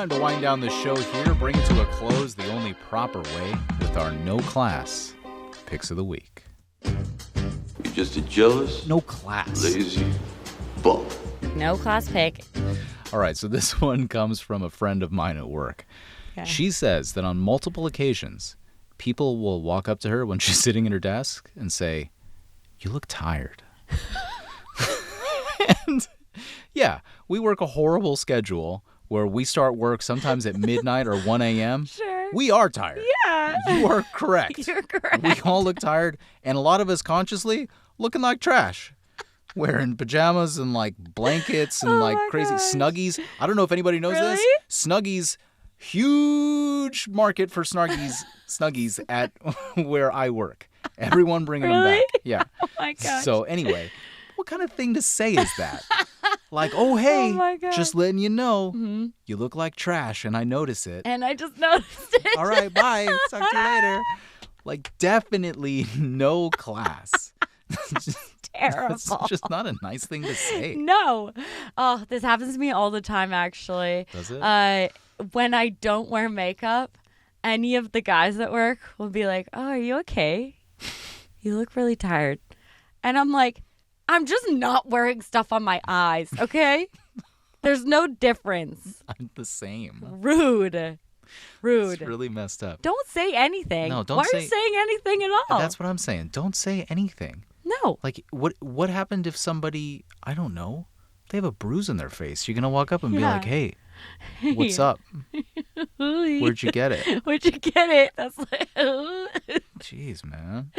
time to wind down the show here, bring it to a close the only proper way with our no class picks of the week. You're just a jealous, no class, lazy bum. No class pick. All right, so this one comes from a friend of mine at work. Okay. She says that on multiple occasions, people will walk up to her when she's sitting at her desk and say, "You look tired." And yeah, we work a horrible schedule where we start work sometimes at midnight or 1 a.m. Sure. We are tired. Yeah. You are correct. You're correct. We all look tired, and a lot of us consciously looking like trash. Wearing pajamas and like blankets and like crazy gosh. Snuggies. I don't know if anybody knows this. Really? Snuggies, huge market for Snuggies at where I work. Everyone bringing them back. Yeah. Oh my gosh. So anyway, what kind of thing to say is that? Like, oh, hey, my gosh. just letting you know, you look like trash and I notice it. And I just noticed it. All right, bye. Talk to you later. Like, definitely no class. Terrible. It's just not a nice thing to say. No. Oh, this happens to me all the time, actually. Does it? When I don't wear makeup, any of the guys at work will be like, "Oh, are you okay? You look really tired." And I'm like, I'm just not wearing stuff on my eyes, okay? There's no difference. I'm the same. Rude. It's really messed up. Don't say anything. No, don't Why say- are you saying anything at all? That's what I'm saying. Don't say anything. No. Like, what happened if somebody, I don't know, they have a bruise in their face? You're going to walk up and be like, "Hey, what's up? Where'd you get it?" Where'd you get it? That's like, Jeez, man.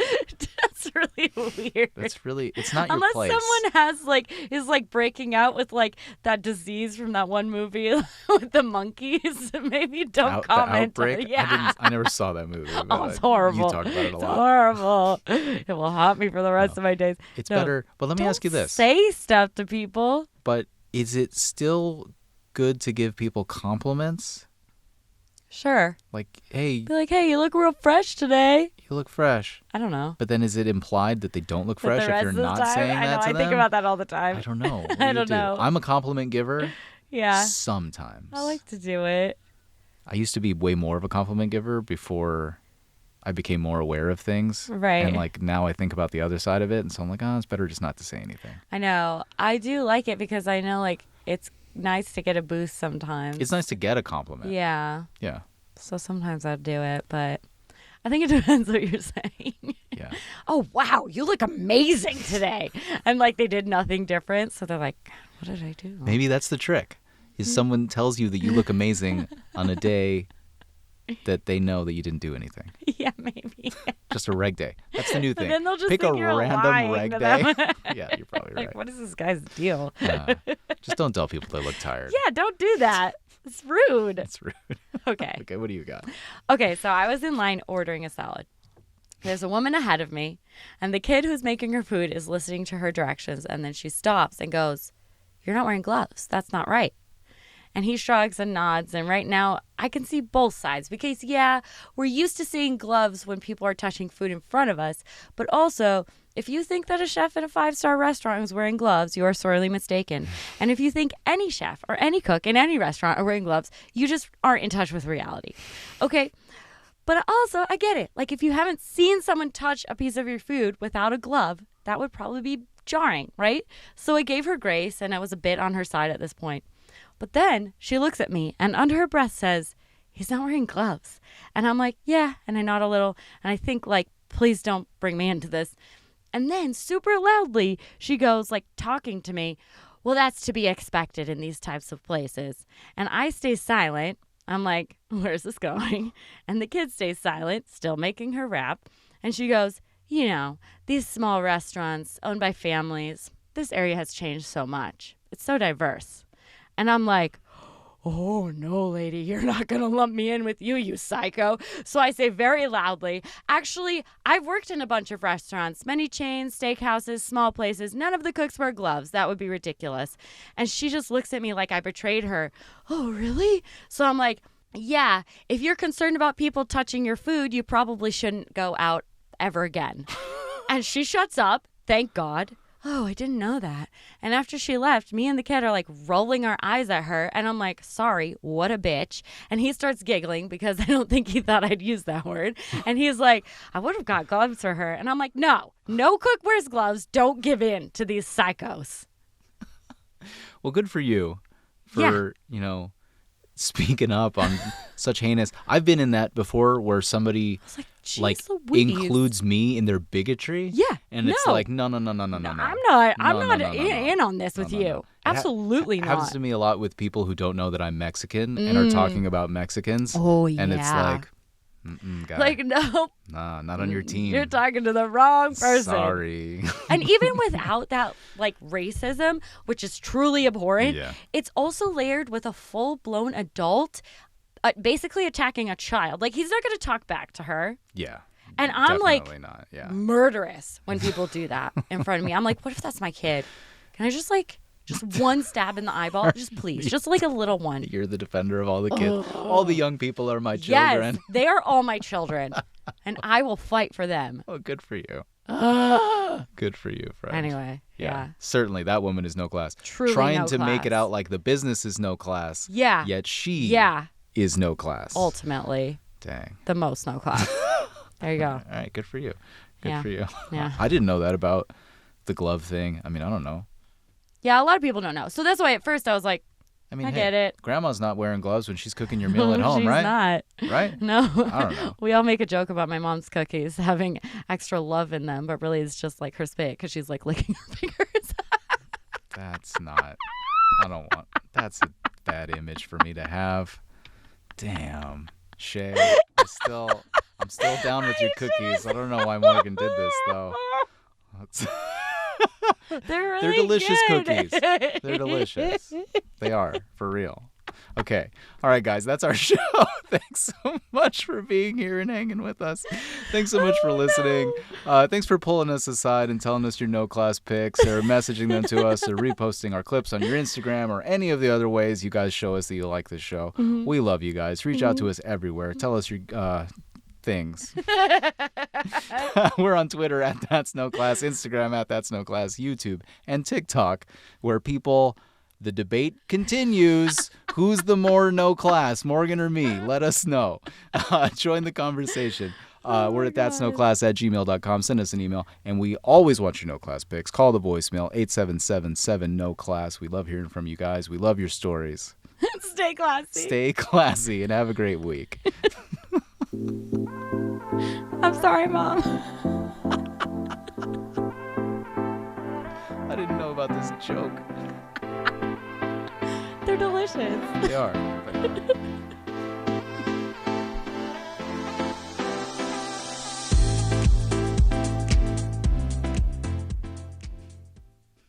that's really weird. That's really, it's not your Unless place. someone is breaking out with like that disease from that one movie with the monkeys, maybe don't comment. The Outbreak? Yeah. I never saw that movie. Oh, but it's horrible. You talk about it a It's lot. horrible. It will haunt me for the rest of my days. It's No, better, but let me ask you this. Say stuff to people. But is it still good to give people compliments? Sure. Like, hey, Be like, "Hey, you look real fresh today." you look fresh. I don't know. But then is it implied that they don't look But fresh the rest if you're of the not time, saying I know. that to I them? think about that all the time. I don't know. What I do you don't do? know. I'm a compliment giver. Yeah. Sometimes. I like to do it. I used to be way more of a compliment giver before I became more aware of things. Right. And like now I think about the other side of it, and so I'm like, oh, it's better just not to say anything. I know. I do like it because I know like it's nice to get a boost sometimes. It's nice to get a compliment. Yeah. Yeah. So sometimes I'd do it, but I think it depends what you're saying. Yeah. "Oh, wow, you look amazing today." And like they did nothing different. So they're like, "What did I do?" Maybe that's the trick. Is someone tells you that you look amazing on a day that they know that you didn't do anything. Yeah, maybe. Just a reg day. That's the new thing. Then they'll just Pick a think you're random lying reg to day. them. Yeah, you're probably Like, right. what is this guy's deal? Just don't tell people they look tired. Yeah, don't do that. It's rude. It's rude. Okay. Okay, what do you got? Okay, so I was in line ordering a salad. There's a woman ahead of me, and the kid who's making her food is listening to her directions, and then she stops and goes, "You're not wearing gloves. That's not right." And he shrugs and nods, and right now I can see both sides because, yeah, we're used to seeing gloves when people are touching food in front of us, but also, if you think that a chef in a 5-star restaurant is wearing gloves, you are sorely mistaken. And if you think any chef or any cook in any restaurant are wearing gloves, you just aren't in touch with reality. Okay? But also, I get it. Like, if you haven't seen someone touch a piece of your food without a glove, that would probably be jarring, right? So I gave her grace, and I was a bit on her side at this point. But then she looks at me and under her breath says, "He's not wearing gloves." And I'm like, "Yeah." And I nod a little, and I think, like, please don't bring me into this. And then super loudly, she goes, like, talking to me, "Well, that's to be expected in these types of places." And I stay silent. I'm like, "Where's this going?" And the kid stays silent, still making her rap. And she goes, "You know, these small restaurants owned by families, this area has changed so much. It's so diverse." And I'm like, "Oh, no, lady, you're not going to lump me in with you, you psycho." So I say very loudly, "Actually, I've worked in a bunch of restaurants, many chains, steakhouses, small places. None of the cooks wear gloves. That would be ridiculous." And she just looks at me like I betrayed her. "Oh, really?" So I'm like, "Yeah, if you're concerned about people touching your food, you probably shouldn't go out ever again." And she shuts up, thank God. oh, I didn't know that. And after she left, me and the kid are like rolling our eyes at her. And I'm like, sorry, what a bitch. And he starts giggling because I don't think he thought I'd use that word. And he's like, I would have got gloves for her. And I'm like, no cook wears gloves. Don't give in to these psychos. Well, good for you for, speaking up on such heinous. I've been in that before where somebody like includes me in their bigotry. Yeah. And it's like, no. I'm not in on this with you. Absolutely not. It happens to me a lot with people who don't know that I'm Mexican and are talking about Mexicans. Oh, yeah. And it's like, guy. Like, no. Nah, not on your team. You're talking to the wrong person. Sorry. And even without that, like, racism, which is truly abhorrent, it's also layered with a full-blown adult basically attacking a child. Like, he's not going to talk back to her. Yeah. And I'm like not. Yeah. murderous when people do that in front of me. I'm like, what if that's my kid? Can I just one stab in the eyeball? Just please. Just like a little one. You're the defender of all the kids. All the young people are my children. Yes, they are all my children. And I will fight for them. Oh, good for you. Good for you, friend. Anyway, yeah. Certainly, that woman is no class. Truly Trying no to class. make it out like the business is no class. Yeah. Yet she is no class. Ultimately. Dang. The most no class. There you go. All right, good for you. Good for you. Yeah. I didn't know that about the glove thing. I mean, I don't know. Yeah, a lot of people don't know. So that's why at first I was like, I get it. Grandma's not wearing gloves when she's cooking your meal at home, she's right? She's not. Right? No. I don't know. We all make a joke about my mom's cookies having extra love in them, but really it's just like her spit because she's like licking her fingers. That's not. I don't want. That's a bad image for me to have. Damn, Shay. I'm still down with your cookies. I don't know why Morgan did this though. They're really They're delicious good. cookies. They're delicious. They are, for real. Okay. All right, guys, that's our show. Thanks so much for being here and hanging with us. Thanks so much for listening. Thanks for pulling us aside and telling us your no-class picks or messaging them to us or reposting our clips on your Instagram or any of the other ways you guys show us that you like this show. Mm-hmm. We love you guys. Reach out to us everywhere. Tell us your things. We're on Twitter at That's No Class, Instagram at That's No Class, YouTube, and TikTok, where the debate continues. Who's the more no class, Morgan or me? Let us know. Join the conversation. We're at that'snoclass@gmail.com. Send us an email. And we always want your no class picks. Call the voicemail, 877-7-NO-CLASS. We love hearing from you guys. We love your stories. Stay classy. Stay classy and have a great week. I'm sorry, Mom. I didn't know about this joke. They're delicious. They are.